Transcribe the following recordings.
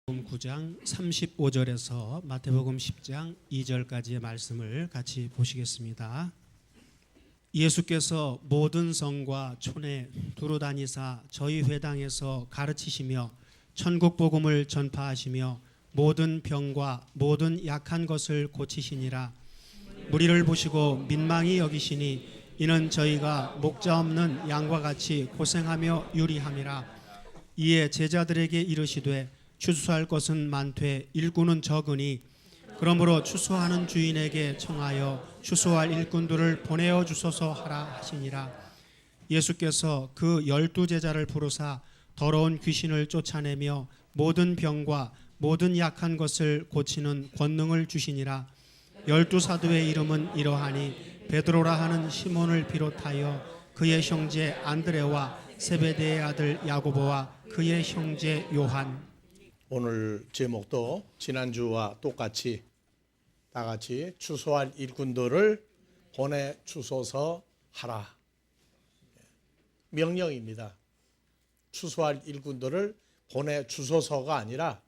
마태복음 9장 35절에서 마태복음 10장 2절까지의 말씀을 같이 보시겠습니다. 예수께서 모든 성과 촌에 두루 다니사 저희 회당에서 가르치시며 천국 복음을 전파하시며 모든 병과 모든 약한 것을 고치시니라. 무리를 보시고 민망히 여기시니 이는 저희가 목자 없는 양과 같이 고생하며 유리함이라. 이에 제자들에게 이르시되 추수할 것은 많되 일꾼은 적으니 그러므로 추수하는 주인에게 청하여 추수할 일꾼들을 보내어 주소서 하라 하시니라. 예수께서 그 12제자를 부르사 더러운 귀신을 쫓아내며 모든 병과 모든 약한 것을 고치는 권능을 주시니라. 12사도의 이름은 이러하니 베드로라 하는 시몬을 비롯하여 그의 형제 안드레와 세베대의 아들 야고보와 그의 형제 요한. 오늘 제목도 지난주와 똑같이 다 같이 추수할 일꾼들을 보내 주소서 하라. 명령입니다. 추수할 일꾼들을 보내 주소서가 아니라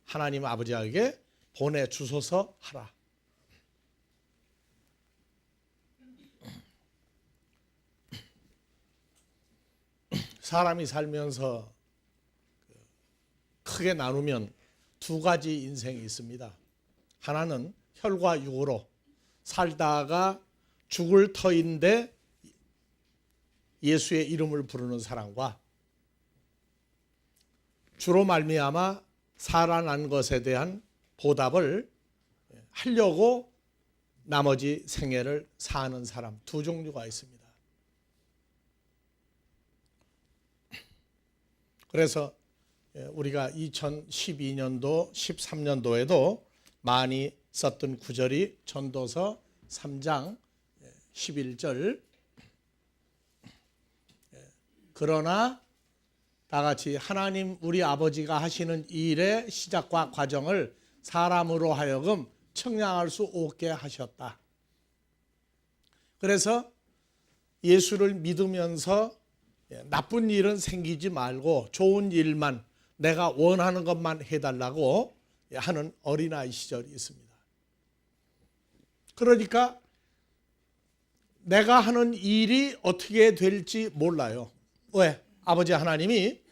하나님 아버지에게 보내 주소서 하라. 사람이 살면서 크게 나누면 두 가지 인생이 있습니다. 하나는 혈과 육으로 살다가 죽을 터인데 예수의 이름을 부르는 사람과 주로 말미암아 살아난 것에 대한 보답을 하려고 나머지 생애를 사는 사람, 두 종류가 있습니다. 그래서 우리가 2012년도, 13년도에도 많이 썼던 구절이 전도서 3장 11절. 그러나 다 같이 하나님 우리 아버지가 하시는 일의 시작과 과정을 사람으로 하여금 청량할 수 없게 하셨다. 그래서 예수를 믿으면서 나쁜 일은 생기지 말고 좋은 일만, 내가 원하는 것만 해달라고 하는 어린아이 시절이 있습니다. 그러니까 내가 하는 일이 어떻게 될지 몰라요. 왜? 아버지 하나님이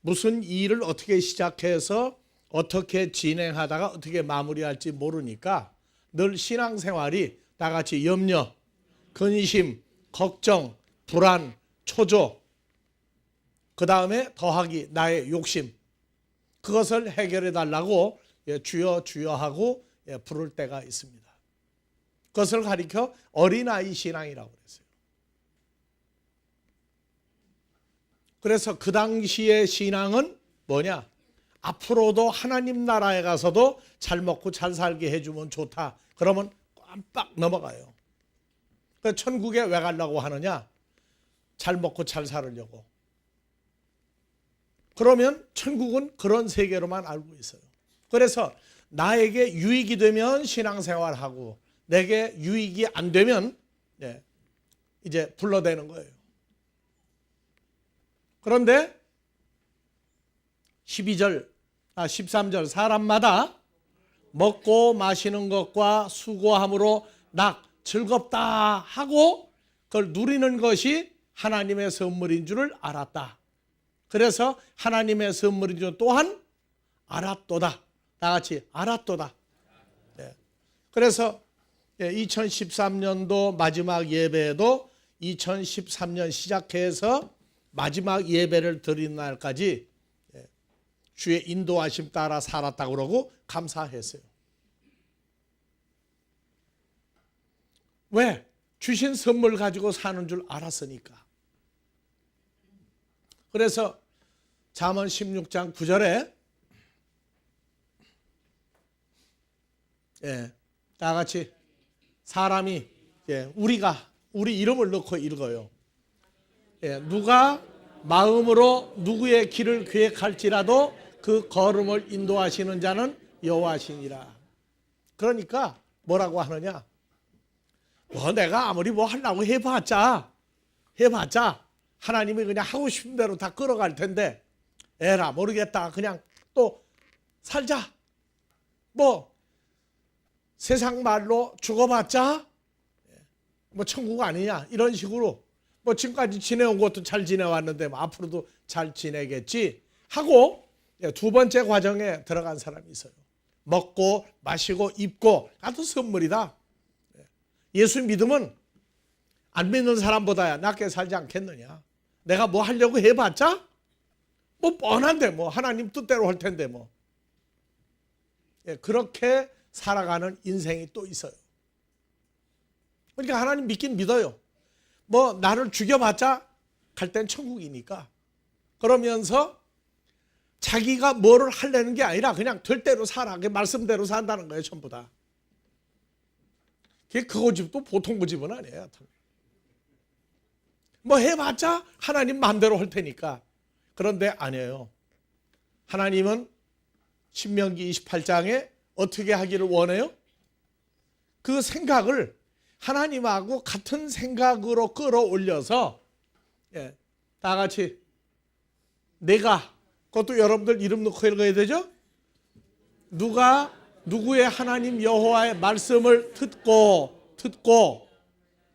무슨 일을 어떻게 시작해서 어떻게 진행하다가 어떻게 마무리할지 모르니까 늘 신앙생활이 다 같이 염려, 근심, 걱정, 불안, 초조, 그 다음에 더하기 나의 욕심, 그것을 해결해 달라고 주여 주여 하고 부를 때가 있습니다. 그것을 가리켜 어린아이 신앙이라고 그랬어요. 그래서 그 당시의 신앙은 뭐냐? 앞으로도 하나님 나라에 가서도 잘 먹고 잘 살게 해주면 좋다. 그러면 깜빡 넘어가요. 그래서 천국에 왜 가려고 하느냐? 잘 먹고 잘 살으려고. 그러면 천국은 그런 세계로만 알고 있어요. 그래서 나에게 유익이 되면 신앙생활하고 내게 유익이 안 되면 이제 불러대는 거예요. 그런데 13절 사람마다 먹고 마시는 것과 수고함으로 즐겁다 하고 그걸 누리는 것이 하나님의 선물인 줄을 알았다. 그래서 하나님의 선물인 줄 또한 알았도다. 다 같이 알았도다. 그래서 2013년도 마지막 예배에도 2013년 시작해서 마지막 예배를 드리는 날까지 주의 인도하심 따라 살았다고 그러고 감사했어요. 왜? 주신 선물 가지고 사는 줄 알았으니까. 그래서 잠언 16장 9절에 다 같이 사람이 우리 이름을 넣고 읽어요. 누가 마음으로 누구의 길을 계획할지라도 그 걸음을 인도하시는 자는 여호와시니라. 그러니까 뭐라고 하느냐? 내가 아무리 뭐 하려고 해봤자 하나님이 그냥 하고 싶은 대로 다 끌어갈 텐데 에라 모르겠다. 그냥 또 살자. 뭐 세상 말로 죽어봤자 뭐 천국 아니냐 이런 식으로 뭐 지금까지 지내온 것도 잘 지내왔는데 뭐 앞으로도 잘 지내겠지 하고 두 번째 과정에 들어간 사람이 있어요. 먹고 마시고 입고 아주 선물이다. 예수 믿으면 안 믿는 사람보다야 낫게 살지 않겠느냐. 내가 뭐 하려고 해봤자 뭐 뻔한데 뭐 하나님 뜻대로 할 텐데 뭐 그렇게 살아가는 인생이 또 있어요. 그러니까 하나님 믿긴 믿어요. 뭐 나를 죽여봤자 갈 땐 천국이니까. 그러면서 자기가 뭐를 하려는 게 아니라 그냥 될 대로 살아. 그 말씀대로 산다는 거예요. 전부 다. 그 고집도 보통 고집은 아니에요. 뭐 해봤자 하나님 마음대로 할 테니까. 그런데 아니에요. 하나님은 신명기 28장에 어떻게 하기를 원해요? 그 생각을 하나님하고 같은 생각으로 끌어올려서 다 같이 내가 그것도 여러분들 이름 넣고 읽어야 되죠? 누가 누구의 하나님 여호와의 말씀을 듣고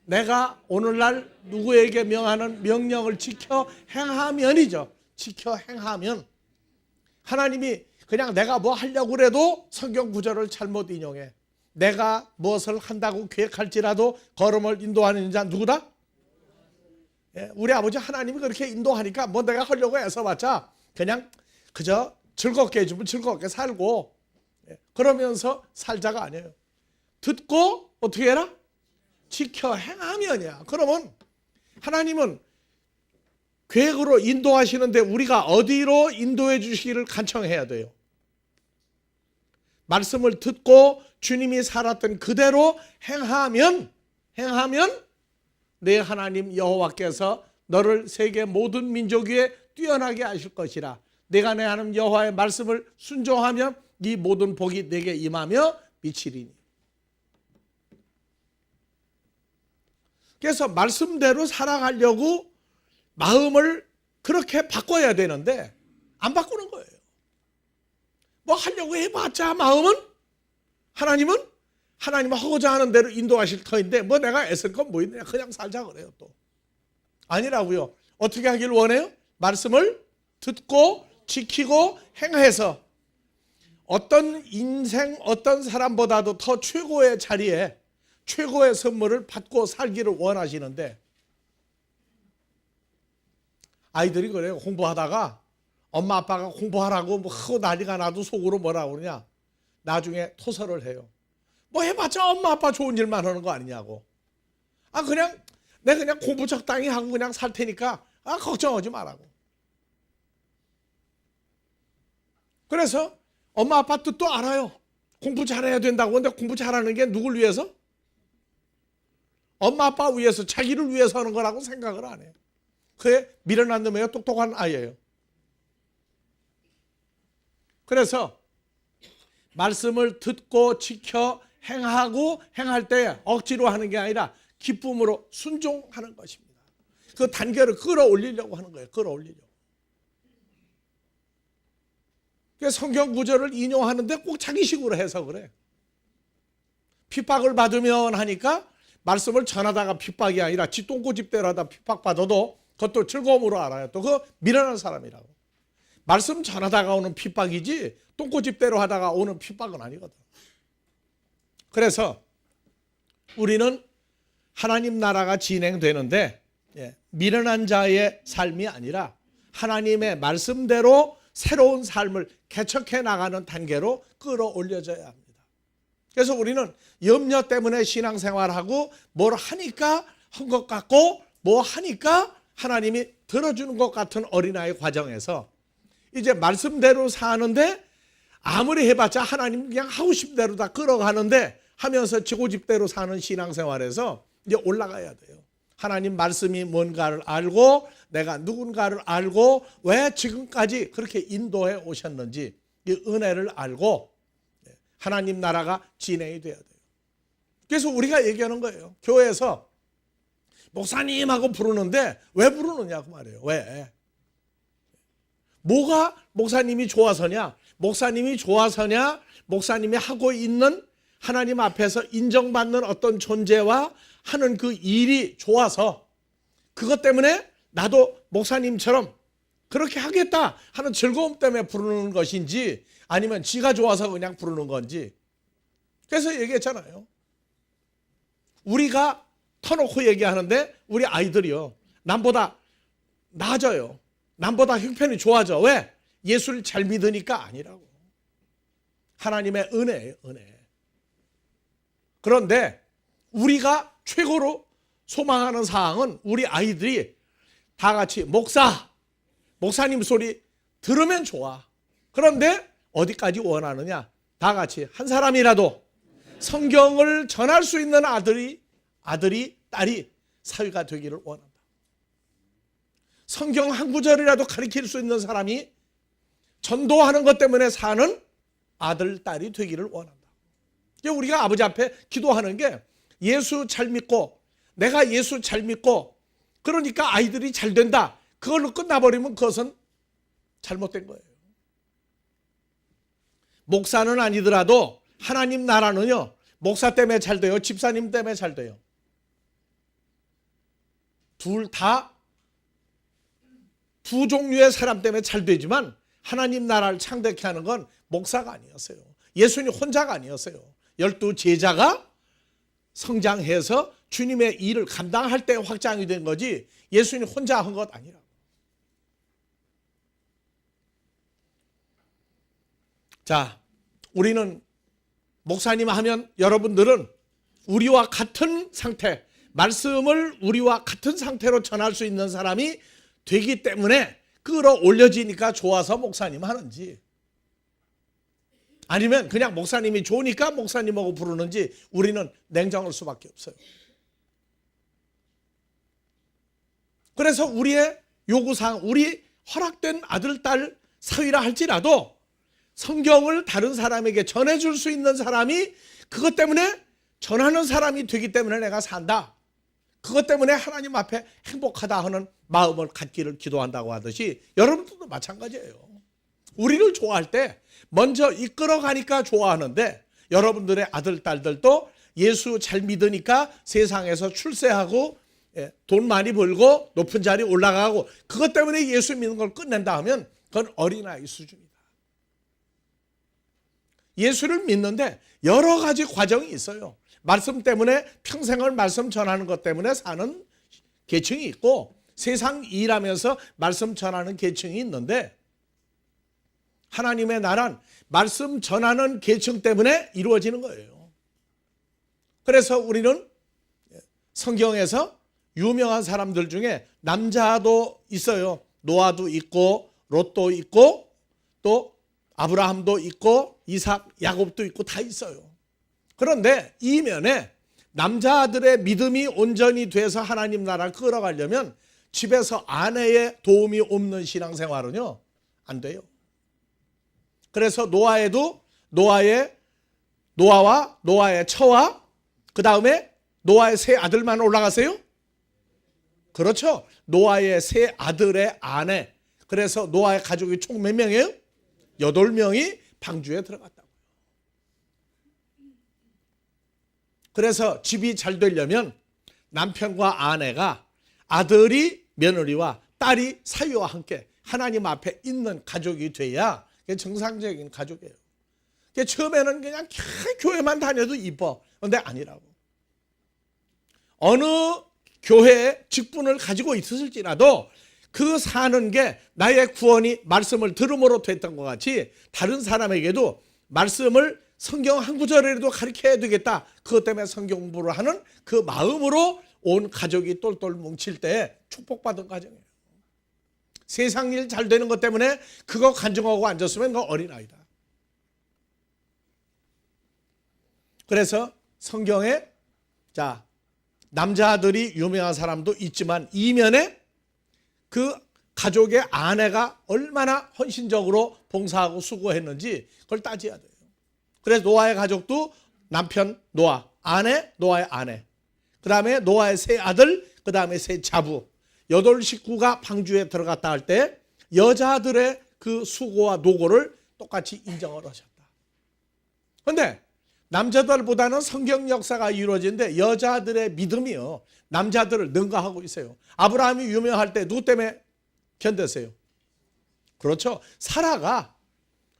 내가 오늘날 누구에게 명하는 명령을 지켜 행하면이죠. 지켜 행하면 하나님이 그냥 내가 뭐 하려고 그래도 성경 구절을 잘못 인용해. 내가 무엇을 한다고 계획할지라도 걸음을 인도하는 자 누구다? 우리 아버지 하나님이 그렇게 인도하니까 뭐 내가 하려고 애써봤자 그냥 그저 즐겁게 해주면 즐겁게 살고 그러면서 살자가 아니에요. 듣고 어떻게 해라? 지켜 행하면이야. 그러면 하나님은 계획으로 인도하시는데 우리가 어디로 인도해 주시기를 간청해야 돼요. 말씀을 듣고 주님이 살았던 그대로 행하면 내 하나님 여호와께서 너를 세계 모든 민족 위에 뛰어나게 하실 것이라. 내가 내 하나님 여호와의 말씀을 순종하면 이 모든 복이 내게 임하며 미치리니. 그래서 말씀대로 살아가려고 마음을 그렇게 바꿔야 되는데 안 바꾸는 거예요. 뭐 하려고 해봤자 마음은 하나님은 하고자 하는 대로 인도하실 터인데 뭐 내가 애쓸 건 뭐 있냐 그냥 살자 그래요. 또 아니라고요. 어떻게 하길 원해요? 말씀을 듣고 지키고 행해서 어떤 인생 어떤 사람보다도 더 최고의 자리에 최고의 선물을 받고 살기를 원하시는데 아이들이 그래요. 공부하다가 엄마 아빠가 공부하라고 뭐 하고 난리가 나도 속으로 뭐라 그러냐. 나중에 토설을 해요. 뭐 해봤자 엄마 아빠 좋은 일만 하는 거 아니냐고. 그냥 내가 그냥 공부 적당히 하고 그냥 살 테니까 걱정하지 말라고. 그래서 엄마 아빠 뜻도 알아요. 공부 잘해야 된다고. 근데 공부 잘하는 게 누굴 위해서? 엄마 아빠 위해서 자기를 위해서 하는 거라고 생각을 안 해요. 그게 미련한 놈이에요. 똑똑한 아이예요. 그래서 말씀을 듣고 지켜 행하고 행할 때 억지로 하는 게 아니라 기쁨으로 순종하는 것입니다. 그 단계를 끌어올리려고 하는 거예요. 끌어올리려고. 그래서 성경 구절을 인용하는데 꼭 자기식으로 해석을 해. 핍박을 받으면 하니까 말씀을 전하다가 핍박이 아니라 지 똥꼬집대로 하다 핍박받아도 그것도 즐거움으로 알아요. 또 그 미련한 사람이라고. 말씀 전하다가 오는 핍박이지 똥꼬집대로 하다가 오는 핍박은 아니거든. 그래서 우리는 하나님 나라가 진행되는데 미련한 자의 삶이 아니라 하나님의 말씀대로 새로운 삶을 개척해 나가는 단계로 끌어올려져야 합니다. 그래서 우리는 염려 때문에 신앙생활하고 뭘 하니까 한 것 같고 뭐 하니까 하나님이 들어주는 것 같은 어린아이 과정에서 이제 말씀대로 사는데 아무리 해봤자 하나님 그냥 하고 싶은 대로 다 끌어가는데 하면서 지고집대로 사는 신앙생활에서 이제 올라가야 돼요. 하나님 말씀이 뭔가를 알고 내가 누군가를 알고 왜 지금까지 그렇게 인도해 오셨는지 이 은혜를 알고 하나님 나라가 진행이 돼야 돼요. 그래서 우리가 얘기하는 거예요. 교회에서 목사님하고 부르는데 왜 부르느냐고 말이에요. 왜? 뭐가 목사님이 좋아서냐? 목사님이 좋아서냐, 목사님이 하고 있는 하나님 앞에서 인정받는 어떤 존재와 하는 그 일이 좋아서 그것 때문에 나도 목사님처럼 그렇게 하겠다 하는 즐거움 때문에 부르는 것인지 아니면 지가 좋아서 그냥 부르는 건지. 그래서 얘기했잖아요. 우리가 터놓고 얘기하는데 우리 아이들이요, 남보다 나아져요. 남보다 형편이 좋아져. 왜? 예수를 잘 믿으니까 아니라고. 하나님의 은혜예요, 은혜. 그런데 우리가 최고로 소망하는 사항은 우리 아이들이 다 같이 목사님 소리 들으면 좋아. 그런데 어디까지 원하느냐? 다 같이 한 사람이라도 성경을 전할 수 있는 아들이, 딸이 사위가 되기를 원한다. 성경 한 구절이라도 가르칠 수 있는 사람이 전도하는 것 때문에 사는 아들, 딸이 되기를 원한다. 우리가 아버지 앞에 기도하는 게 예수 잘 믿고 내가 예수 잘 믿고 그러니까 아이들이 잘 된다. 그걸로 끝나버리면 그것은 잘못된 거예요. 목사는 아니더라도 하나님 나라는요, 목사 때문에 잘 돼요, 집사님 때문에 잘 돼요. 둘 다 두 종류의 사람 때문에 잘 되지만 하나님 나라를 창대케 하는 건 목사가 아니었어요. 예수님 혼자가 아니었어요. 12 제자가 성장해서 주님의 일을 감당할 때 확장이 된 거지 예수님 혼자 한 것 아니라고. 자, 우리는 목사님 하면 여러분들은 우리와 같은 상태, 말씀을 우리와 같은 상태로 전할 수 있는 사람이 되기 때문에 끌어올려지니까 좋아서 목사님 하는지, 아니면 그냥 목사님이 좋으니까 목사님하고 부르는지 우리는 냉정할 수밖에 없어요. 그래서 우리의 요구사항, 우리 허락된 아들, 딸 사위라 할지라도 성경을 다른 사람에게 전해줄 수 있는 사람이, 그것 때문에 전하는 사람이 되기 때문에 내가 산다, 그것 때문에 하나님 앞에 행복하다 하는 마음을 갖기를 기도한다고 하듯이 여러분들도 마찬가지예요. 우리를 좋아할 때 먼저 이끌어가니까 좋아하는데 여러분들의 아들, 딸들도 예수 잘 믿으니까 세상에서 출세하고 돈 많이 벌고 높은 자리 올라가고 그것 때문에 예수 믿는 걸 끝낸다 하면 그건 어린아이 수준이다. 예수를 믿는데 여러 가지 과정이 있어요. 말씀 때문에 평생을 말씀 전하는 것 때문에 사는 계층이 있고 세상 일하면서 말씀 전하는 계층이 있는데 하나님의 나라는 말씀 전하는 계층 때문에 이루어지는 거예요. 그래서 우리는 성경에서 유명한 사람들 중에 남자도 있어요. 노아도 있고 롯도 있고 또 아브라함도 있고 이삭, 야곱도 있고 다 있어요. 그런데 이면에 남자들의 믿음이 온전히 돼서 하나님 나라를 끌어가려면 집에서 아내의 도움이 없는 신앙생활은요 안 돼요. 그래서 노아에도 노아와 노아의 처와 그 다음에 노아의 세 아들만 올라가세요? 그렇죠. 노아의 세 아들의 아내. 그래서 노아의 가족이 총 몇 명이에요? 8명이 방주에 들어갔다고요. 그래서 집이 잘 되려면 남편과 아내가, 아들이 며느리와 딸이 사위와 함께 하나님 앞에 있는 가족이 돼야 그게 정상적인 가족이에요. 처음에는 그냥 교회만 다녀도 이뻐. 그런데 아니라고. 어느 교회에 직분을 가지고 있었을지라도 그 사는 게 나의 구원이 말씀을 들음으로 됐던 것 같이 다른 사람에게도 말씀을 성경 한 구절이라도 가르쳐야 되겠다, 그것 때문에 성경 공부를 하는 그 마음으로 온 가족이 똘똘 뭉칠 때 축복받은 가정이에요. 세상 일 잘 되는 것 때문에 그거 간증하고 앉았으면 그거 어린아이다. 그래서 성경에 남자들이 유명한 사람도 있지만 이면에 그 가족의 아내가 얼마나 헌신적으로 봉사하고 수고했는지 그걸 따져야 돼요. 그래서 노아의 가족도 남편 노아, 아내 노아의 아내, 그 다음에 노아의 세 아들, 그 다음에 세 자부, 8 식구가 방주에 들어갔다 할 때 여자들의 그 수고와 노고를 똑같이 인정을 하셨다. 그런데 남자들보다는 성경 역사가 이루어지는데 여자들의 믿음이요, 남자들을 능가하고 있어요. 아브라함이 유명할 때 누구 때문에 견뎠어요? 그렇죠. 사라가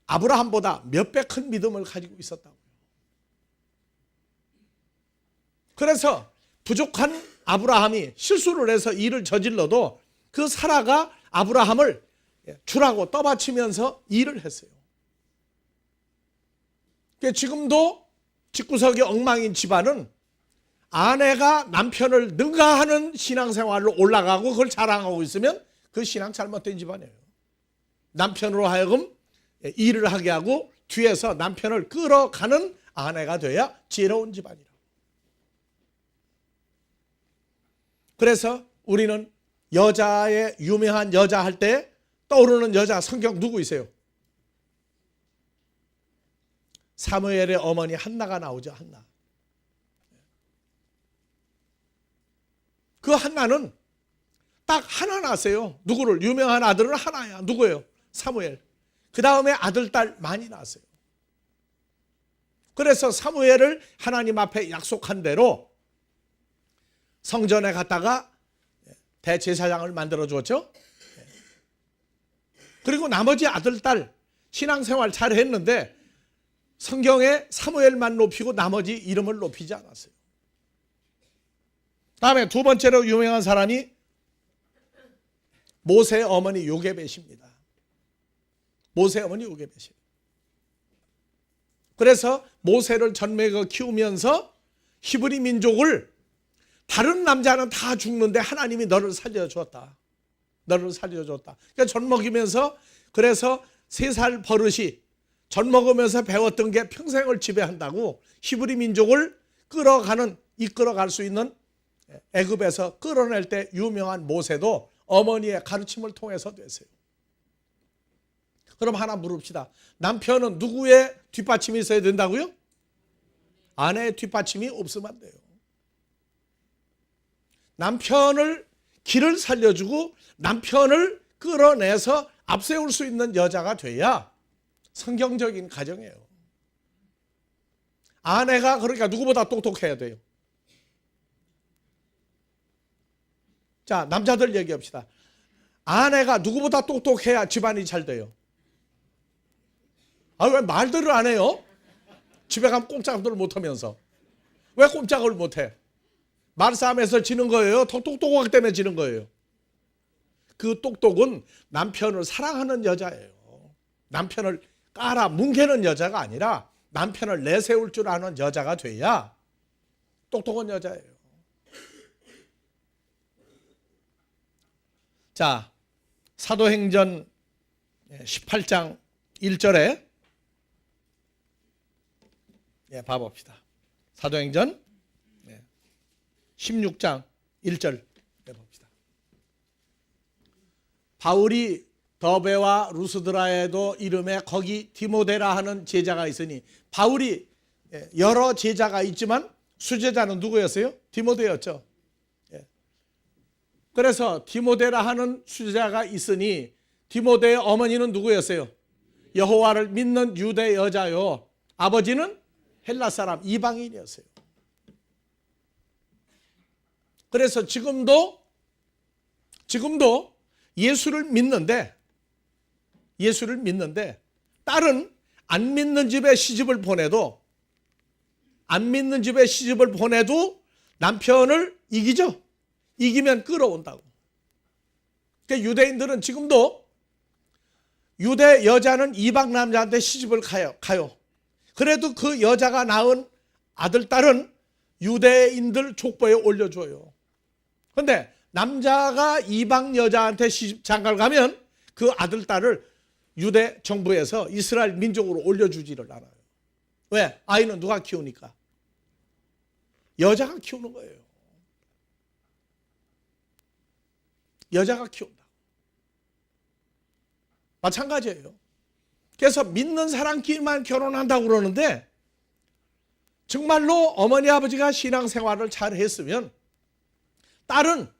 아브라함보다 몇 배 큰 믿음을 가지고 있었다고요. 그래서 부족한 아브라함이 실수를 해서 일을 저질러도 그 사라가 아브라함을 주라고 떠받치면서 일을 했어요. 지금도 집구석이 엉망인 집안은 아내가 남편을 능가하는 신앙생활로 올라가고 그걸 자랑하고 있으면 그 신앙 잘못된 집안이에요. 남편으로 하여금 일을 하게 하고 뒤에서 남편을 끌어가는 아내가 돼야 지혜로운 집안이라고. 그래서 우리는 여자의 유명한 여자 할 때 떠오르는 여자 성경 누구 있어요? 사무엘의 어머니 한나가 나오죠. 한나. 그 한나는 딱 하나 낳았어요. 누구를? 유명한 아들은 하나야. 누구예요? 사무엘. 그 다음에 아들, 딸 많이 낳았어요. 그래서 사무엘을 하나님 앞에 약속한 대로 성전에 갔다가 대제사장을 만들어 주었죠. 그리고 나머지 아들, 딸 신앙생활 잘 했는데 성경에 사무엘만 높이고 나머지 이름을 높이지 않았어요. 다음에 두 번째로 유명한 사람이 모세의 어머니 요게벳입니다. 모세의 어머니 요게벳이에요. 그래서 모세를 전매거 키우면서 히브리 민족을 다른 남자는 다 죽는데 하나님이 너를 살려줬다. 너를 살려줬다. 그러니까 젖 먹이면서 그래서 3살 버릇이 젖 먹으면서 배웠던 게 평생을 지배한다고 히브리 민족을 이끌어갈 수 있는 애굽에서 끌어낼 때 유명한 모세도 어머니의 가르침을 통해서 됐어요. 그럼 하나 물읍시다. 남편은 누구의 뒷받침이 있어야 된다고요? 아내의 뒷받침이 없으면 안 돼요. 남편을 길을 살려주고 남편을 끌어내서 앞세울 수 있는 여자가 돼야 성경적인 가정이에요. 아내가 그러니까 누구보다 똑똑해야 돼요. 자, 남자들 얘기합시다. 아내가 누구보다 똑똑해야 집안이 잘 돼요. 아, 왜 말들을 안 해요? 집에 가면 꼼짝을 못하면서. 왜 꼼짝을 못해? 말싸움에서 지는 거예요? 더 똑똑하기 때문에 지는 거예요. 그 똑똑은 남편을 사랑하는 여자예요. 남편을 깔아 뭉개는 여자가 아니라 남편을 내세울 줄 아는 여자가 돼야 똑똑한 여자예요. 자, 사도행전 18장 1절에 봐봅시다. 사도행전 16장 1절 봅시다. 바울이 더베와 루스드라에도 이름에 거기 디모데라 하는 제자가 있으니, 바울이 여러 제자가 있지만 수제자는 누구였어요? 디모데였죠. 그래서 디모데라 하는 수제자가 있으니 디모데의 어머니는 누구였어요? 여호와를 믿는 유대 여자요, 아버지는 헬라 사람 이방인이었어요. 그래서 지금도 예수를 믿는데 딸은 안 믿는 집에 시집을 보내도 남편을 이기죠. 이기면 끌어온다고. 그러니까 유대인들은 지금도 유대 여자는 이방 남자한테 시집을 가요. 그래도 그 여자가 낳은 아들, 딸은 유대인들 족보에 올려줘요. 그런데 남자가 이방 여자한테 시집 장가를 가면 그 아들, 딸을 유대 정부에서 이스라엘 민족으로 올려주지를 않아요. 왜? 아이는 누가 키우니까? 여자가 키우는 거예요. 여자가 키운다. 마찬가지예요. 그래서 믿는 사람끼리만 결혼한다고 그러는데 정말로 어머니 아버지가 신앙생활을 잘 했으면 딸은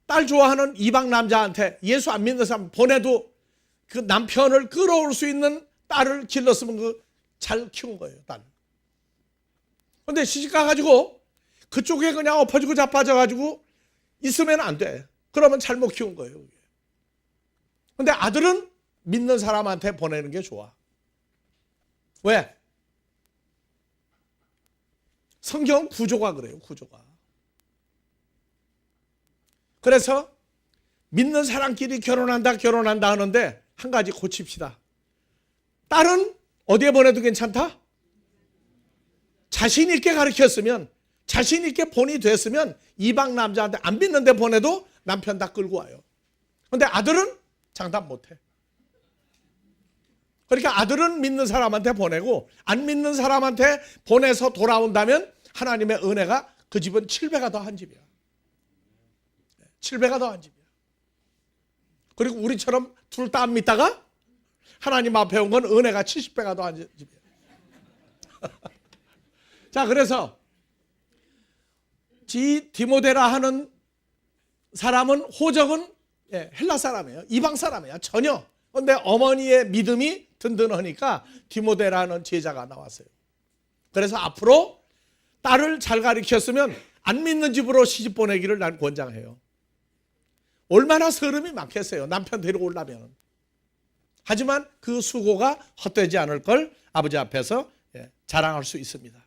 딸 좋아하는 이방 남자한테 예수 안 믿는 사람 보내도 그 남편을 끌어올 수 있는 딸을 길렀으면 잘 키운 거예요, 딸. 근데 시집 가가지고 그쪽에 그냥 엎어지고 자빠져가지고 있으면 안 돼. 그러면 잘못 키운 거예요. 근데 아들은 믿는 사람한테 보내는 게 좋아. 왜? 성경 구조가 그래요, 구조가. 그래서 믿는 사람끼리 결혼한다 하는데 한 가지 고칩시다. 딸은 어디에 보내도 괜찮다? 자신 있게 가르쳤으면, 자신 있게 본이 됐으면 이방 남자한테 안 믿는 데 보내도 남편 다 끌고 와요. 그런데 아들은 장담 못해. 그러니까 아들은 믿는 사람한테 보내고 안 믿는 사람한테 보내서 돌아온다면 하나님의 은혜가 그 집은 7배가 더한 집이야. 7배가 더한 집이야. 그리고 우리처럼 둘 다 안 믿다가 하나님 앞에 온 건 은혜가 70배가 더한 집이야. 자, 그래서 디모데라 하는 사람은 호적은 헬라 사람이에요. 이방 사람이야, 전혀. 그런데 어머니의 믿음이 든든하니까 디모데라는 제자가 나왔어요. 그래서 앞으로 딸을 잘 가르쳤으면 안 믿는 집으로 시집 보내기를 난 권장해요. 얼마나 서름이 많겠어요, 남편 데리고 오려면. 하지만 그 수고가 헛되지 않을 걸 아버지 앞에서 자랑할 수 있습니다.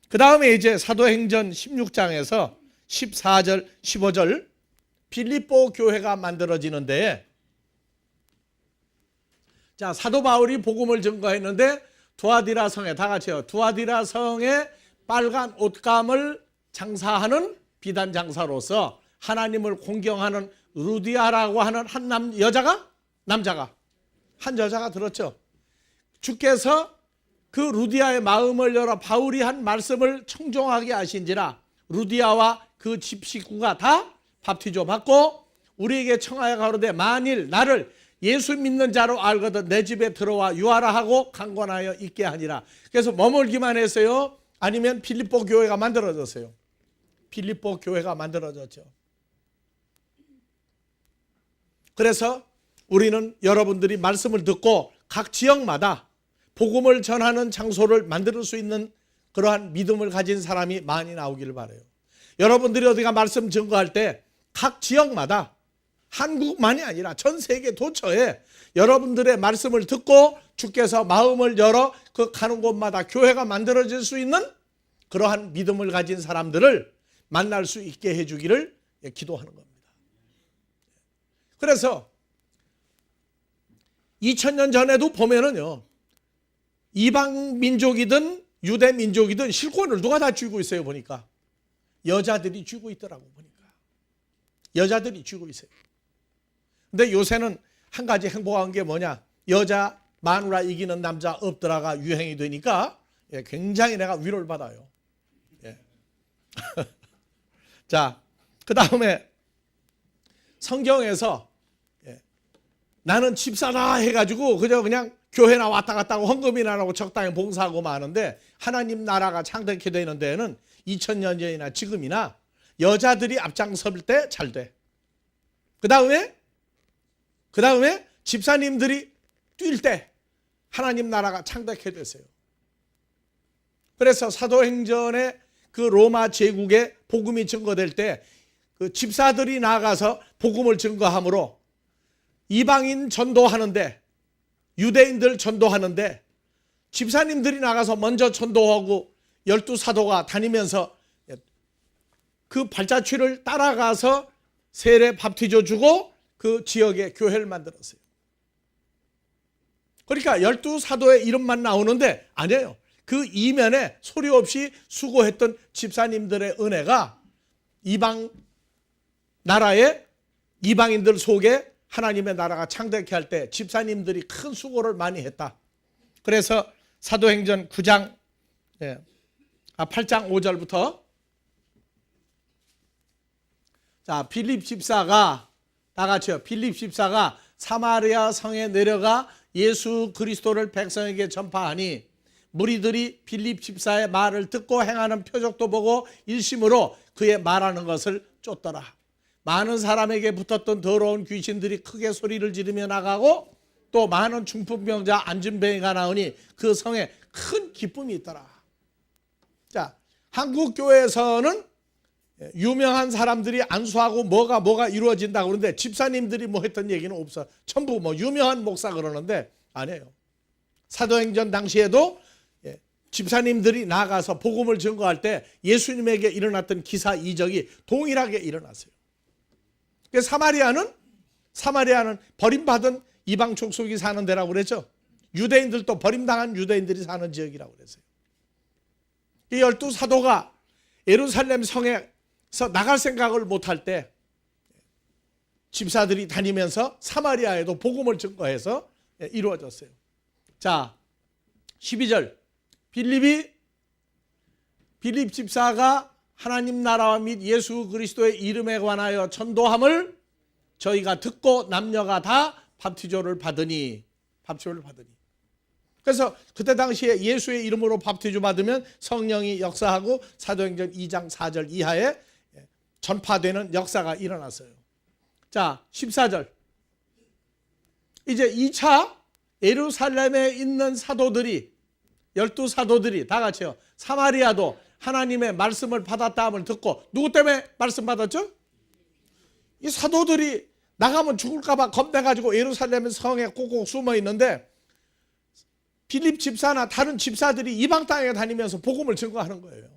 그 다음에 이제 사도행전 16장에서 14절, 15절 빌립보 교회가 만들어지는데, 자, 사도 바울이 복음을 증거했는데 두아디라 성에, 다 같이요, 두아디라 성에 빨간 옷감을 장사하는 비단 장사로서 하나님을 공경하는 루디아라고 하는 한 남자가 들었죠. 주께서 그 루디아의 마음을 열어 바울이 한 말씀을 청종하게 하신지라 루디아와 그 집 식구가 다 밥티조 받고 우리에게 청하여 가로되 만일 나를 예수 믿는 자로 알거든 내 집에 들어와 유하라 하고 강권하여 있게 하니라. 그래서 머물기만 했어요? 아니면 빌립보 교회가 만들어졌어요? 빌립보 교회가 만들어졌죠. 그래서 우리는 여러분들이 말씀을 듣고 각 지역마다 복음을 전하는 장소를 만들 수 있는 그러한 믿음을 가진 사람이 많이 나오기를 바라요. 여러분들이 어디가 말씀 증거할 때 각 지역마다, 한국만이 아니라 전 세계 도처에 여러분들의 말씀을 듣고 주께서 마음을 열어 그 가는 곳마다 교회가 만들어질 수 있는 그러한 믿음을 가진 사람들을 만날 수 있게 해주기를 기도하는 겁니다. 그래서 2000년 전에도 보면은요, 이방 민족이든 유대 민족이든 실권을 누가 다 쥐고 있어요? 보니까 여자들이 쥐고 있더라고. 보니까 여자들이 쥐고 있어요. 근데 요새는 한 가지 행복한 게 뭐냐, 여자 마누라 이기는 남자 없더라가 유행이 되니까 굉장히 내가 위로를 받아요. 자, 그 다음에 성경에서 나는 집사다 해가지고 그냥 교회나 왔다 갔다 하고 헌금이나 하고 적당히 봉사하고 마는데, 하나님 나라가 창대케 되는 데에는 2000년 전이나 지금이나 여자들이 앞장설 때 잘 돼. 그 다음에 집사님들이 뛸 때 하나님 나라가 창대케 됐어요. 그래서 사도행전에 그 로마 제국에 복음이 증거될 때 그 집사들이 나가서 복음을 증거함으로 이방인 전도하는데, 유대인들 전도하는데 집사님들이 나가서 먼저 전도하고 12사도가 다니면서 그 발자취를 따라가서 세례 밥티조 주고 그 지역에 교회를 만들었어요. 그러니까 12사도의 이름만 나오는데 아니에요. 그 이면에 소리 없이 수고했던 집사님들의 은혜가 이방 나라의 이방인들 속에 하나님의 나라가 창대케 할 때 집사님들이 큰 수고를 많이 했다. 그래서 사도행전 9장 8장 5절부터, 자, 빌립 집사가, 다 같이요, 빌립 집사가 사마리아 성에 내려가 예수 그리스도를 백성에게 전파하니 무리들이 빌립 집사의 말을 듣고 행하는 표적도 보고 일심으로 그의 말하는 것을 쫓더라. 많은 사람에게 붙었던 더러운 귀신들이 크게 소리를 지르며 나가고 또 많은 중풍병자 안진병이가 나오니 그 성에 큰 기쁨이 있더라. 자, 한국 교회에서는 유명한 사람들이 안수하고 뭐가 이루어진다고 그러는데 집사님들이 뭐 했던 얘기는 없어. 전부 뭐 유명한 목사 그러는데 아니에요. 사도행전 당시에도 집사님들이 나가서 복음을 증거할 때 예수님에게 일어났던 기사 이적이 동일하게 일어났어요. 사마리아는 버림받은 이방 족속이 사는 데라고 그랬죠. 유대인들도 버림당한 유대인들이 사는 지역이라고 그랬어요. 이 12사도가 예루살렘 성에서 나갈 생각을 못할 때 집사들이 다니면서 사마리아에도 복음을 증거해서 이루어졌어요. 자, 12절 빌립 집사가 하나님 나라와 및 예수 그리스도의 이름에 관하여 전도함을 저희가 듣고 남녀가 다 밥티조를 받으니. 그래서 그때 당시에 예수의 이름으로 밥티조 받으면 성령이 역사하고 사도행전 2장 4절 이하에 전파되는 역사가 일어났어요. 자, 14절. 이제 2차 예루살렘에 있는 사도들이 12사도들이 다 같이요. 사마리아도 하나님의 말씀을 받았다 함을 듣고 누구 때문에 말씀 받았죠? 이 사도들이 나가면 죽을까 봐 겁내가지고 예루살렘 성에 꼭꼭 숨어 있는데 빌립 집사나 다른 집사들이 이방 땅에 다니면서 복음을 증거하는 거예요.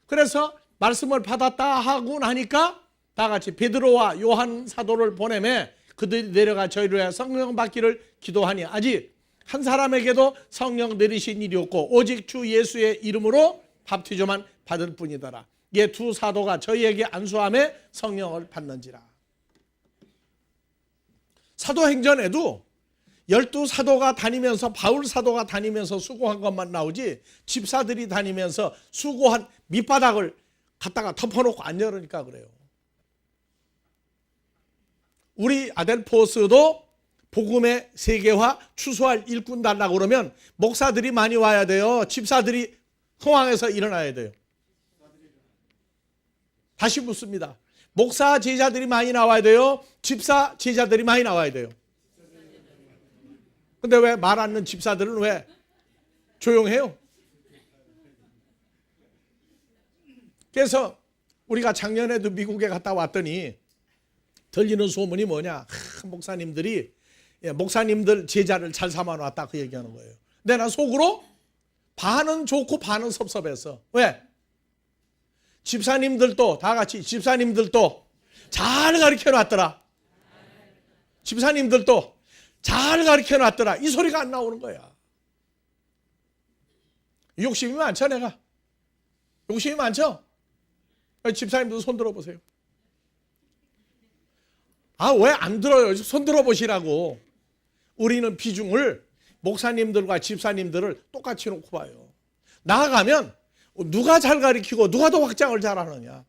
그래서 말씀을 받았다 하고 나니까 다 같이 베드로와 요한 사도를 보내매 그들이 내려가 저희를 위하여 성령 받기를 기도하니 아직 한 사람에게도 성령 내리신 일이 없고 오직 주 예수의 이름으로 밥티조만 받을 뿐이더라. 이 두 사도가 저희에게 안수함에 성령을 받는지라. 사도행전에도 12사도가 다니면서 바울 사도가 다니면서 수고한 것만 나오지 집사들이 다니면서 수고한 밑바닥을 갖다가 덮어놓고 안 열으니까 그래요. 우리 아델포스도 복음의 세계화 추수할 일꾼 달라고 그러면 목사들이 많이 와야 돼요. 집사들이 흥황해서 일어나야 돼요. 다시 묻습니다. 목사 제자들이 많이 나와야 돼요. 집사 제자들이 많이 나와야 돼요. 근데 왜 말 않는 집사들은 왜 조용해요? 그래서 우리가 작년에도 미국에 갔다 왔더니 들리는 소문이 뭐냐? 목사님들 제자를 잘 삼아놨다 그 얘기하는 거예요. 근데 난 속으로 반은 좋고 반은 섭섭했어. 왜? 집사님들도 다 같이 집사님들도 잘 가르쳐놨더라. 집사님들도 잘 가르쳐놨더라. 이 소리가 안 나오는 거야. 욕심이 많죠 내가. 욕심이 많죠. 집사님도 손 들어보세요. 아, 왜 안 들어요? 손 들어보시라고. 우리는 비중을 목사님들과 집사님들을 똑같이 놓고 봐요. 나아가면 누가 잘 가르치고 누가 더 확장을 잘하느냐.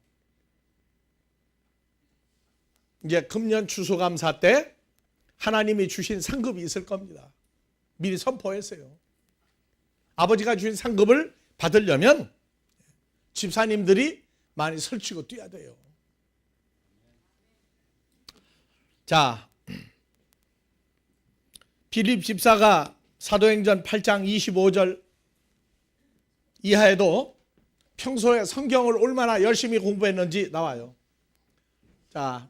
이제 금년 추수감사 때 하나님이 주신 상급이 있을 겁니다. 미리 선포했어요. 아버지가 주신 상급을 받으려면 집사님들이 많이 설치고 뛰어야 돼요. 자, 빌립 집사가 사도행전 8장 25절 이하에도 평소에 성경을 얼마나 열심히 공부했는지 나와요. 자,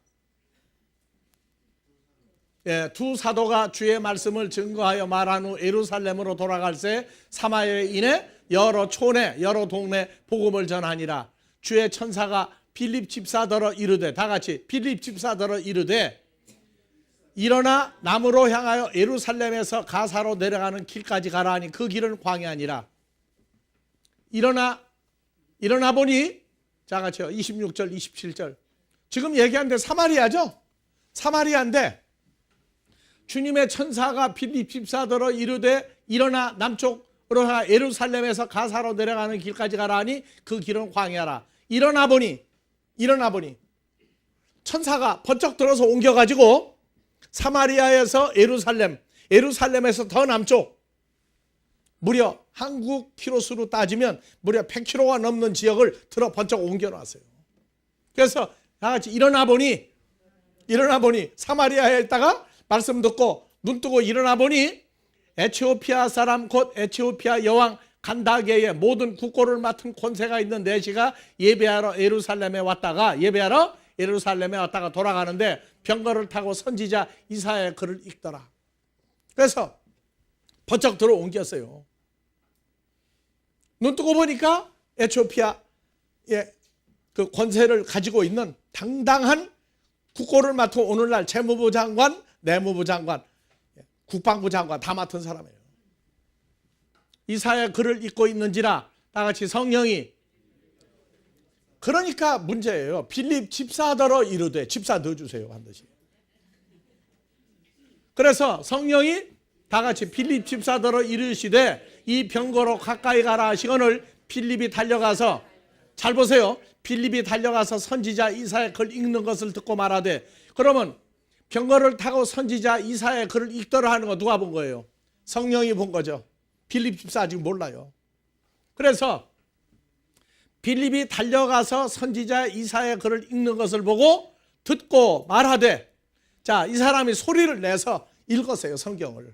두 사도가 주의 말씀을 증거하여 말한 후 예루살렘으로 돌아갈새 사마리아에 인해 여러 촌에 여러 동네 복음을 전하니라. 주의 천사가 빌립 집사더러 이르되 다 같이 빌립 집사더러 이르되 일어나 남으로 향하여 예루살렘에서 가사로 내려가는 길까지 가라 하니 그 길은 광야니라. 일어나 보니 자 같이요. 26절 27절 지금 얘기한 데 사마리아죠. 사마리아인데 주님의 천사가 빌립 집사더러 이르되 일어나 남쪽으로 향하여 예루살렘에서 가사로 내려가는 길까지 가라 하니 그 길은 광야라. 일어나 보니 천사가 번쩍 들어서 옮겨가지고 사마리아에서 예루살렘에서 더 남쪽 무려 한국 키로수로 따지면 무려 100km가 넘는 지역을 들어 번쩍 옮겨놨어요. 그래서 다 같이 일어나 보니 사마리아에 있다가 말씀 듣고 눈 뜨고 일어나 보니 에티오피아 사람 곧 에티오피아 여왕 간다게의 모든 국고를 맡은 권세가 있는 내시가 예배하러 예루살렘에 왔다가 돌아가는데 병거를 타고 선지자 이사야의 글을 읽더라. 그래서 번쩍 들어 옮겼어요. 눈 뜨고 보니까 에티오피아의 그 권세를 가지고 있는 당당한 국고를 맡은 오늘날 재무부 장관, 내무부 장관, 국방부 장관 다 맡은 사람이에요. 이사야 글을 읽고 있는지라 다 같이 성령이, 그러니까 문제예요. 빌립 집사더러 이르되, 집사 넣어주세요 반드시. 그래서 성령이 다 같이 빌립 집사더러 이르시되 이 병거로 가까이 가라 하시거늘 빌립이 달려가서, 잘 보세요. 빌립이 달려가서 선지자 이사야 글 읽는 것을 듣고 말하되, 그러면 병거를 타고 선지자 이사야 글을 읽더라 하는 거 누가 본 거예요? 성령이 본 거죠. 빌립 집사 아직 몰라요. 그래서 빌립이 달려가서 선지자 이사야 글을 읽는 것을 보고 듣고 말하되, 자, 이 사람이 소리를 내서 읽었어요, 성경을.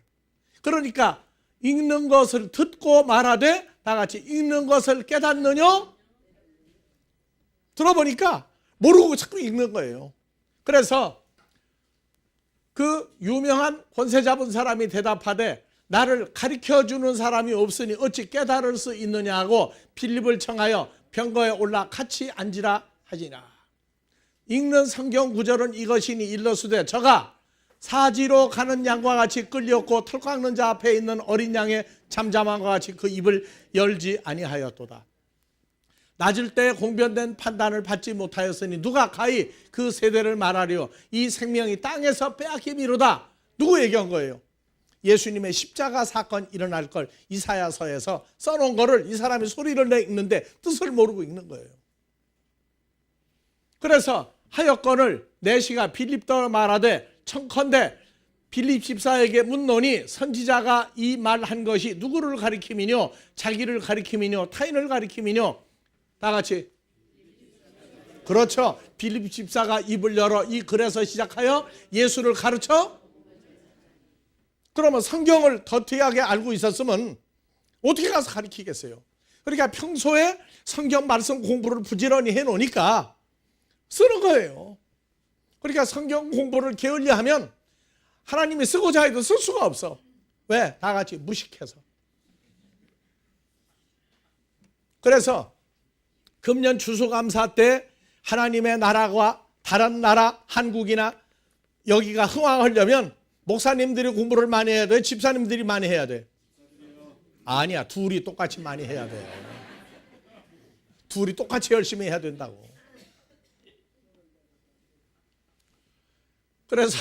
그러니까 읽는 것을 듣고 말하되 다 같이 읽는 것을 깨닫느냐? 들어보니까 모르고 자꾸 읽는 거예요. 그래서 그 유명한 권세 잡은 사람이 대답하되 나를 가르쳐주는 사람이 없으니 어찌 깨달을 수 있느냐 하고 빌립을 청하여 병거에 올라 같이 앉으라 하지나. 읽는 성경 구절은 이것이니 일러수되 저가 사지로 가는 양과 같이 끌렸고 털 깎는 자 앞에 있는 어린 양의 잠잠함과 같이 그 입을 열지 아니하였도다. 낮을 때 공변된 판단을 받지 못하였으니 누가 가히 그 세대를 말하리요. 이 생명이 땅에서 빼앗김이로다. 누구 얘기한 거예요? 예수님의 십자가 사건 일어날 걸 이사야서에서 써놓은 거를 이 사람이 소리를 내 읽는데 뜻을 모르고 읽는 거예요. 그래서 하여건을 내시가 빌립더 말하되 청컨대 빌립 집사에게 묻노니 선지자가 이 말한 것이 누구를 가리킴이뇨? 자기를 가리킴이뇨? 타인을 가리킴이뇨? 다 같이. 그렇죠. 빌립 집사가 입을 열어 이 글에서 시작하여 예수를 가르쳐. 그러면 성경을 더티하게 알고 있었으면 어떻게 가서 가르치겠어요? 그러니까 평소에 성경 말씀 공부를 부지런히 해놓으니까 쓰는 거예요. 그러니까 성경 공부를 게을리하면 하나님이 쓰고자 해도 쓸 수가 없어. 왜? 다 같이 무식해서. 그래서 금년 추수감사 때 하나님의 나라와 다른 나라 한국이나 여기가 흥황하려면 목사님들이 공부를 많이 해야 돼? 집사님들이 많이 해야 돼? 아니야, 둘이 똑같이 많이 해야 돼. 둘이 똑같이 열심히 해야 된다고. 그래서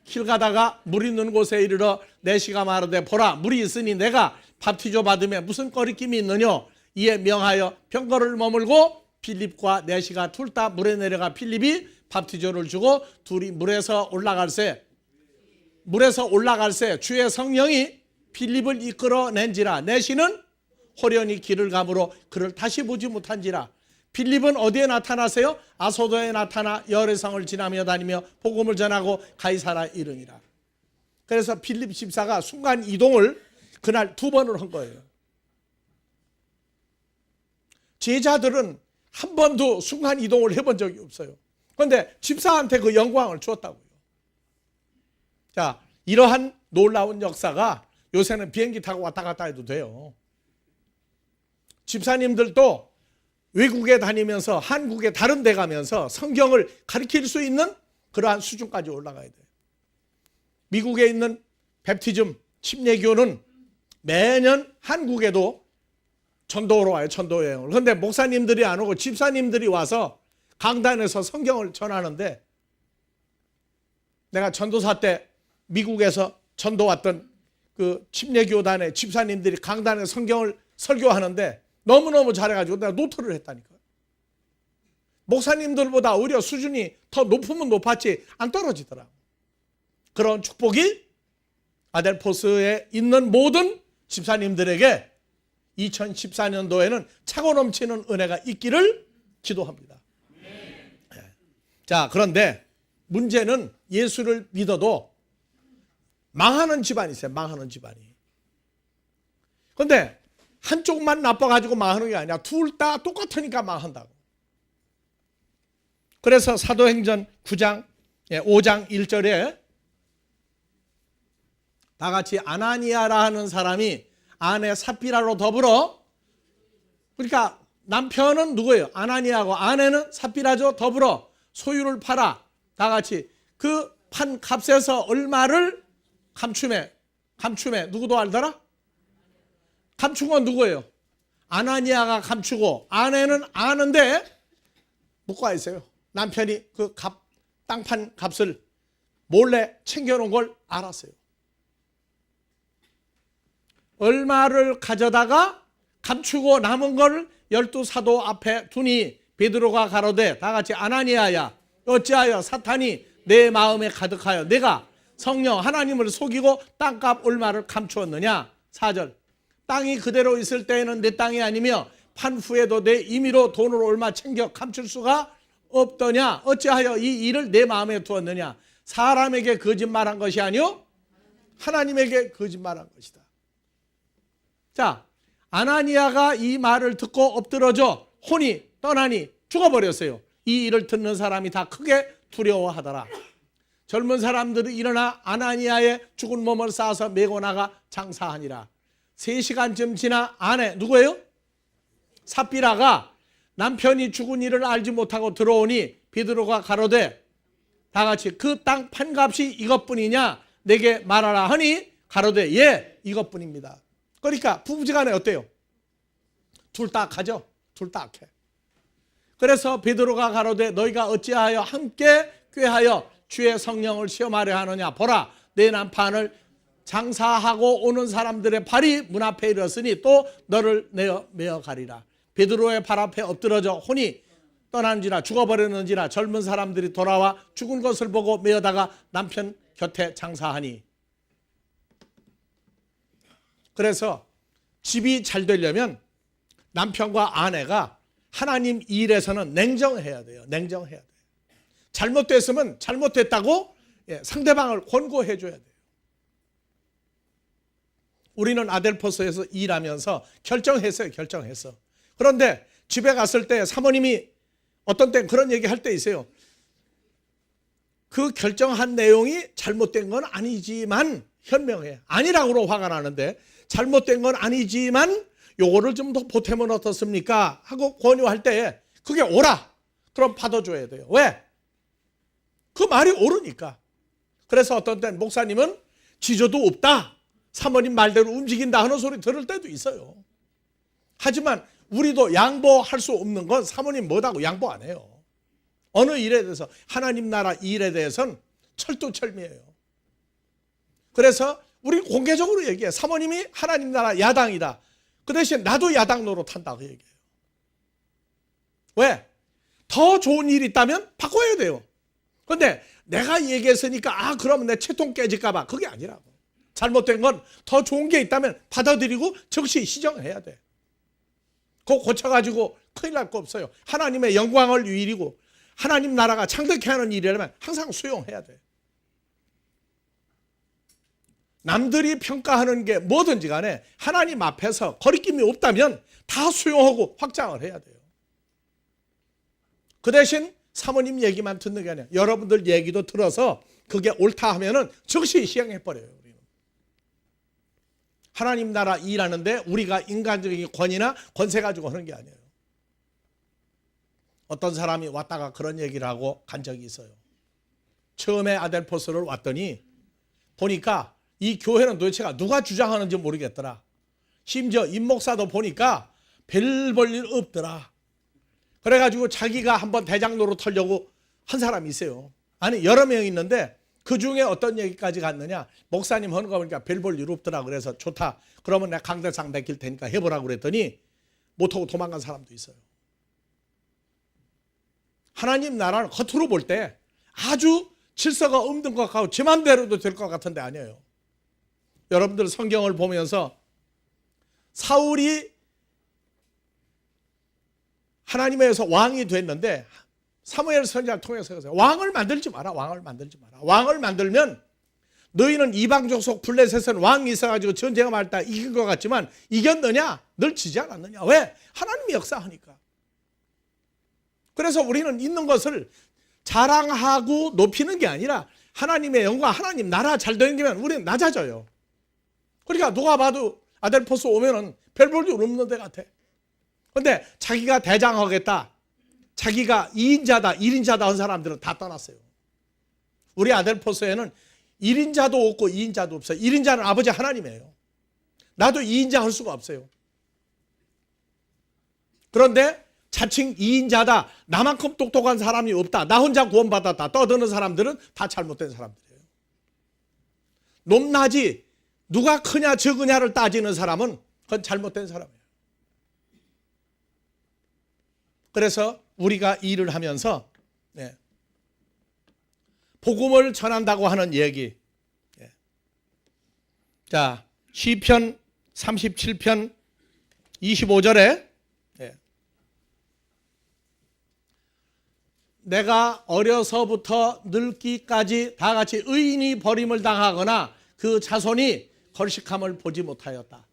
길 가다가 물 있는 곳에 이르러 내시가 말하되 보라 물이 있으니 내가 밥티조 받으며 무슨 거리낌이 있느냐. 이에 명하여 병거를 머물고 빌립과 내시가 둘 다 물에 내려가 빌립이 밥티조를 주고 둘이 물에서 올라갈새 주의 성령이 빌립을 이끌어낸지라. 내시는 호련히 길을 가므로 그를 다시 보지 못한지라. 빌립은 어디에 나타나세요? 아소도에 나타나 여리성을 지나며 다니며 복음을 전하고 가이사라에 이르니라. 그래서 빌립 집사가 순간 이동을 그날 2번을 한 거예요. 제자들은 한 번도 순간 이동을 해본 적이 없어요. 그런데 집사한테 그 영광을 주었다고요. 자, 이러한 놀라운 역사가 요새는 비행기 타고 왔다 갔다 해도 돼요. 집사님들도 외국에 다니면서 한국에 다른 데 가면서 성경을 가르칠 수 있는 그러한 수준까지 올라가야 돼요. 미국에 있는 bə프티즘 침례교는 매년 한국에도 전도로 와요. 전도 여행을. 그런데 목사님들이 안 오고 집사님들이 와서 강단에서 성경을 전하는데, 내가 전도사 때 미국에서 전도 왔던 그 침례교단의 집사님들이 강단에 성경을 설교하는데 너무너무 잘해가지고 내가 노트를 했다니까요. 목사님들보다 오히려 수준이 더 높으면 높았지 안 떨어지더라고. 그런 축복이 아델포스에 있는 모든 집사님들에게 2014년도에는 차고 넘치는 은혜가 있기를 기도합니다. 네. 자, 그런데 문제는 예수를 믿어도 망하는 집안이 있어요. 망하는 집안이. 그런데 한쪽만 나빠가지고 망하는 게 아니라 둘 다 똑같으니까 망한다고. 그래서 사도행전 9장 5장 1절에 다 같이 아나니아라 하는 사람이 아내 삽비라로 더불어, 그러니까 남편은 누구예요? 아나니아고 아내는 삽비라죠. 더불어 소유를 팔아 다 같이 그 판 값에서 얼마를 감춤해. 누구도 알더라? 감춘 건 누구예요? 아나니아가 감추고 아내는 아는데 묻고 와 있어요. 남편이 그 땅판 값을 몰래 챙겨놓은 걸 알았어요. 얼마를 가져다가 감추고 남은 걸 12사도 앞에 두니 베드로가 가로되 다 같이 아나니아야 어찌하여 사탄이 내 마음에 가득하여 내가 성령 하나님을 속이고 땅값 얼마를 감추었느냐. 4절 땅이 그대로 있을 때에는 내 땅이 아니며 판 후에도 내 임의로 돈을 얼마 챙겨 감출 수가 없더냐. 어찌하여 이 일을 내 마음에 두었느냐. 사람에게 거짓말한 것이 아니요 하나님에게 거짓말한 것이다. 자, 아나니아가 이 말을 듣고 엎드러져 혼이 떠나니 죽어버렸어요. 이 일을 듣는 사람이 다 크게 두려워하더라. 젊은 사람들이 일어나 아나니아의 죽은 몸을 싸서 메고 나가 장사하니라. 3시간쯤 지나 아내 누구예요? 삽비라가 남편이 죽은 일을 알지 못하고 들어오니 베드로가 가로되 다 같이 그 땅 판값이 이것뿐이냐 내게 말하라 하니 가로되 예 이것뿐입니다. 그러니까 부부지간에 어때요? 둘 다 가죠. 둘 다 악해. 그래서 베드로가 가로되 너희가 어찌하여 함께 꾀하여 주의 성령을 시험하려 하느냐. 보라 내 남편을 장사하고 오는 사람들의 발이 문 앞에 이르렀으니 또 너를 메어 가리라. 베드로의 발 앞에 엎드러져 혼이 떠난지라 죽어버렸는지라 젊은 사람들이 돌아와 죽은 것을 보고 메어다가 남편 곁에 장사하니. 그래서 집이 잘 되려면 남편과 아내가 하나님 일에서는 냉정해야 돼요. 냉정해야 돼요. 잘못됐으면 잘못됐다고 상대방을 권고해 줘야 돼요. 우리는 아델포스에서 일하면서 결정했어요. 결정했어. 그런데 집에 갔을 때 사모님이 어떤 때 그런 얘기 할 때 있어요. 그 결정한 내용이 잘못된 건 아니지만 현명해. 아니라고 화가 나는데 잘못된 건 아니지만 요거를 좀 더 보태면 어떻습니까? 하고 권유할 때 그게 옳아. 그럼 받아줘야 돼요. 왜? 그 말이 옳으니까. 그래서 어떤 때는 목사님은 지저도 없다. 사모님 말대로 움직인다 하는 소리 들을 때도 있어요. 하지만 우리도 양보할 수 없는 건 사모님 뭐다고 양보 안 해요. 어느 일에 대해서 하나님 나라 일에 대해서는 철두철미해요. 그래서 우리 공개적으로 얘기해. 사모님이 하나님 나라 야당이다. 그 대신 나도 야당 노릇한다 그 얘기예요. 왜? 더 좋은 일이 있다면 바꿔야 돼요. 그런데 내가 얘기했으니까 그러면 내 채통 깨질까 봐. 그게 아니라고. 잘못된 건 더 좋은 게 있다면 받아들이고 즉시 시정해야 돼. 그거 고쳐가지고 큰일 날 거 없어요. 하나님의 영광을 위이고 하나님 나라가 창대케 하는 일이라면 항상 수용해야 돼. 남들이 평가하는 게 뭐든지 간에 하나님 앞에서 거리낌이 없다면 다 수용하고 확장을 해야 돼요. 그 대신 사모님 얘기만 듣는 게 아니라 여러분들 얘기도 들어서 그게 옳다 하면은 즉시 시행해버려요. 우리는. 하나님 나라 일하는데 우리가 인간적인 권위나 권세 가지고 하는 게 아니에요. 어떤 사람이 왔다가 그런 얘기를 하고 간 적이 있어요. 처음에 아델포스를 왔더니 보니까 이 교회는 도대체가 누가 주장하는지 모르겠더라. 심지어 임목사도 보니까 별 볼 일 없더라. 그래가지고 자기가 한번 대장 노릇하려고 한 사람이 있어요. 아니 여러 명 있는데 그 중에 어떤 얘기까지 갔느냐. 목사님 하는 거 보니까 별 볼 일 없더라. 그래서 좋다. 그러면 내가 강대상 맡길 테니까 해보라고 그랬더니 못하고 도망간 사람도 있어요. 하나님 나라는 겉으로 볼 때 아주 질서가 없는 것 같고 제 맘대로도 될 것 같은데 아니에요. 여러분들 성경을 보면서 사울이 하나님에서 왕이 됐는데 사무엘 선지자를 통해서 그랬어요. 왕을 만들지 마라. 왕을 만들지 마라. 왕을 만들면 너희는 이방 족속 블레셋은 왕이 있어가지고 전쟁을 말다 이긴 것 같지만 이겼느냐? 늘 지지 않았느냐? 왜? 하나님이 역사하니까. 그래서 우리는 있는 것을 자랑하고 높이는 게 아니라 하나님의 영광, 하나님 나라 잘 되면 우리는 낮아져요. 그러니까 누가 봐도 아델포스 오면은 별 볼 일 없는 데 같아. 근데 자기가 대장하겠다, 자기가 2인자다, 1인자다 한 사람들은 다 떠났어요. 우리 아델포스에는 1인자도 없고 2인자도 없어요. 1인자는 아버지 하나님이에요. 나도 2인자 할 수가 없어요. 그런데 자칭 2인자다, 나만큼 똑똑한 사람이 없다, 나 혼자 구원받았다 떠드는 사람들은 다 잘못된 사람들이에요. 높낮이 누가 크냐 적으냐를 따지는 사람은 그건 잘못된 사람이에요. 그래서 우리가 일을 하면서 복음을 전한다고 하는 얘기. 자, 시편 37편 25절에 내가 어려서부터 늙기까지 다 같이 의인이 버림을 당하거나 그 자손이 걸식함을 보지 못하였다.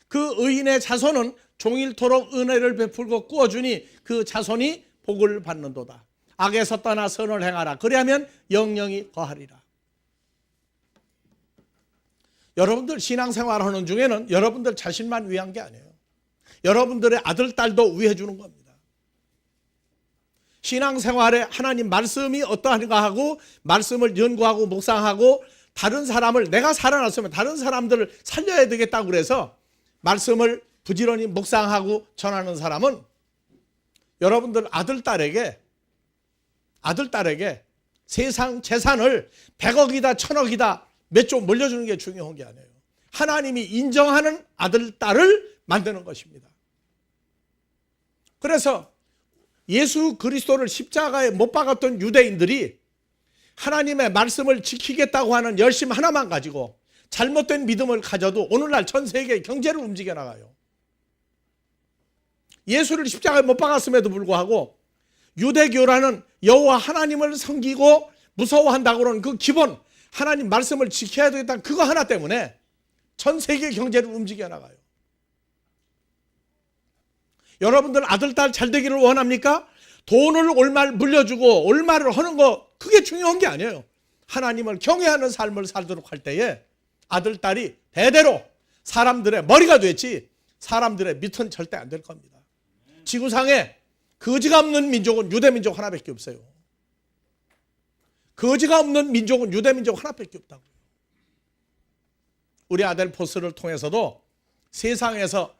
그 의인의 자손은 종일토록 은혜를 베풀고 꾸어주니 그 자손이 복을 받는도다. 악에서 떠나 선을 행하라. 그리하면 영영이 거하리라. 여러분들 신앙생활하는 중에는 여러분들 자신만 위한 게 아니에요. 여러분들의 아들, 딸도 위해 주는 겁니다. 신앙생활에 하나님 말씀이 어떠한가 하고 말씀을 연구하고 묵상하고 다른 사람을, 내가 살아났으면 다른 사람들을 살려야 되겠다고 그래서 말씀을 부지런히 묵상하고 전하는 사람은 여러분들 아들, 딸에게 세상 재산을 100억이다 1000억이다 몇 조 물려주는 게 중요한 게 아니에요. 하나님이 인정하는 아들, 딸을 만드는 것입니다. 그래서 예수 그리스도를 십자가에 못 박았던 유대인들이 하나님의 말씀을 지키겠다고 하는 열심 하나만 가지고 잘못된 믿음을 가져도 오늘날 전 세계의 경제를 움직여 나가요. 예수를 십자가에 못 박았음에도 불구하고 유대교라는 여호와 하나님을 섬기고 무서워한다고 하는 그 기본 하나님 말씀을 지켜야 되겠다는 그거 하나 때문에 전 세계 경제를 움직여 나가요. 여러분들 아들, 딸 잘 되기를 원합니까? 돈을 얼마를 물려주고 얼마를 하는 거 그게 중요한 게 아니에요. 하나님을 경외하는 삶을 살도록 할 때에 아들, 딸이 대대로 사람들의 머리가 됐지 사람들의 밑은 절대 안 될 겁니다. 지구상에 거지가 없는 민족은 유대민족 하나밖에 없어요. 거지가 없는 민족은 유대민족 하나밖에 없다고요. 우리 아델포스를 통해서도 세상에서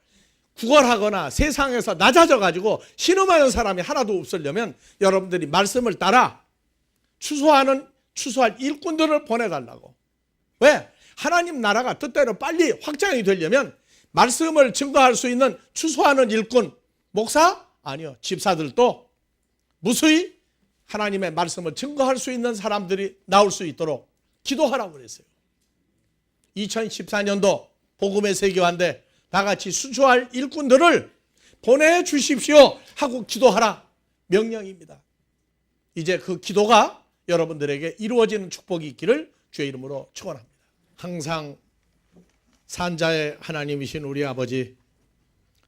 구걸하거나 세상에서 낮아져 가지고 신음하는 사람이 하나도 없으려면 여러분들이 말씀을 따라 추수할 일꾼들을 보내달라고. 왜? 하나님 나라가 뜻대로 빨리 확장이 되려면 말씀을 증거할 수 있는 추수하는 일꾼, 목사? 아니요. 집사들도 무수히 하나님의 말씀을 증거할 수 있는 사람들이 나올 수 있도록 기도하라고 그랬어요. 2014년도 복음의 세계화인데 다 같이 수주할 일꾼들을 보내주십시오 하고 기도하라 명령입니다. 이제 그 기도가 여러분들에게 이루어지는 축복이 있기를 주의 이름으로 축원합니다. 항상 산자의 하나님이신 우리 아버지,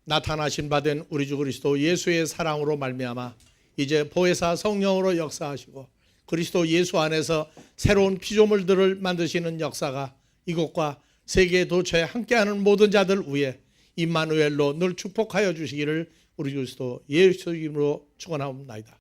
나타나신 바 된 우리 주 그리스도 예수의 사랑으로 말미암아 이제 보혜사 성령으로 역사하시고 그리스도 예수 안에서 새로운 피조물들을 만드시는 역사가 이곳과 세계 도처에 함께하는 모든 자들 위에 임마누엘로 늘 축복하여 주시기를 우리 그리스도 예수 이름으로 축원하옵나이다.